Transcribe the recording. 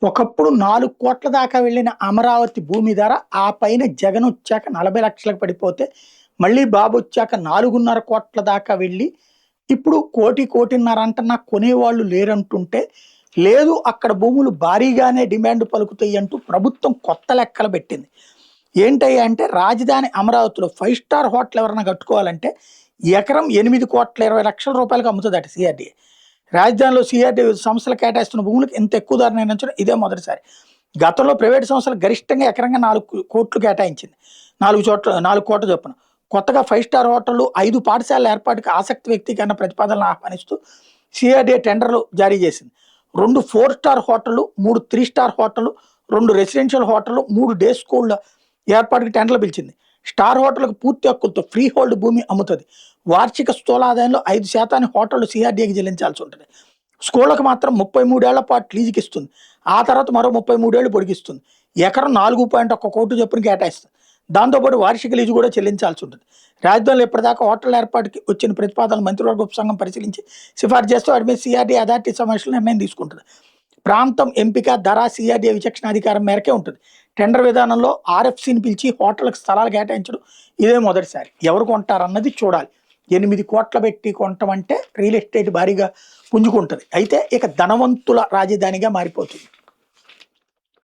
ఒకప్పుడు 4 కోట్ల దాకా వెళ్ళిన అమరావతి భూమి ధర ఆ పైన జగన్ వచ్చాక 40 లక్షలకు పడిపోతే మళ్ళీ బాబు వచ్చాక 4.5 కోట్ల దాకా వెళ్ళి ఇప్పుడు కోటి కోటిన్నర అంటున్నా కొనేవాళ్ళు లేరంటుంటే లేదు అక్కడ భూములు భారీగానే డిమాండ్ పలుకుతాయి అంటూ ప్రభుత్వం కొత్త లెక్కలు పెట్టింది. ఏంటయ్యా అంటే రాజధాని అమరావతిలో 5 స్టార్ హోటల్ ఎవరైనా కట్టుకోవాలంటే ఎకరం 8,20,00,000 రూపాయలకు అమ్ముతుందట సిఆర్డీఏ. రాజధానిలో సిఆర్డీ సంస్థలు కేటాయిస్తున్న భూములకు ఇంత ఎక్కువ ధర నిర్ణయించడం ఇదే మొదటిసారి. గతంలో ప్రైవేటు సంస్థలు గరిష్టంగా ఎకరంగా 4 కోట్లు కేటాయించింది. 4 కోట్ల చొప్పున. కొత్తగా 5 స్టార్ హోటళ్లు, 5 పాఠశాలల ఏర్పాటుకి ఆసక్తి వ్యక్తీకరణ ప్రతిపాదనలు ఆహ్వానిస్తూ సిఆర్డీఏ టెండర్లు జారీ చేసింది. 2 4 స్టార్ హోటళ్లు, 3 3 స్టార్ హోటళ్లు, 2 రెసిడెన్షియల్ హోటళ్లు, 3 డే స్కూళ్ల ఏర్పాటుకి టెండర్లు పిలిచింది. స్టార్ హోటళ్లకు పూర్తి హక్కులతో ఫ్రీ హోల్డ్ భూమి అమ్ముతుంది. వార్షిక స్థూల ఆదాయంలో 5% హోటళ్లు సిఆర్డీఏకి చెల్లించాల్సి ఉంటుంది. స్కూళ్లకు మాత్రం 33 ఏళ్ల పాటు లీజుకి ఇస్తుంది. ఆ తర్వాత మరో 33 ఏళ్లు పొడిగిస్తుంది. ఎకరం 4.1 కోట్లు చొప్పున కేటాయిస్తుంది. దాంతోపాటు వార్షిక లీజు కూడా చెల్లించాల్సి ఉంటుంది. రాజధానిలో ఇప్పటిదాకా హోటళ్ల ఏర్పాటుకి వచ్చిన ప్రతిపాదనలు మంత్రివర్గ ఉపసంఘం పరిశీలించి సిఫార్సు చేస్తూ వాటి మీద సిఆర్డీ అథారిటీ సమావేశంలో నిర్ణయం తీసుకుంటుంది. ప్రాంతం ఎంపిక, ధర సిఆర్డీ విచక్షణాధికారం మేరకే ఉంటుంది. టెండర్ విధానంలో ఆర్ఎఫ్సిని పిలిచి హోటళ్లకు స్థలాలు కేటాయించడం ఇదే మొదటిసారి. ఎవరు కొంటారన్నది చూడాలి. 8 కోట్ల పెట్టి కొనటం అంటే రియల్ ఎస్టేట్ భారీగా పుంజుకుంటుంది. అయితే ఇక ధనవంతుల రాజధానిగా మారిపోతుంది.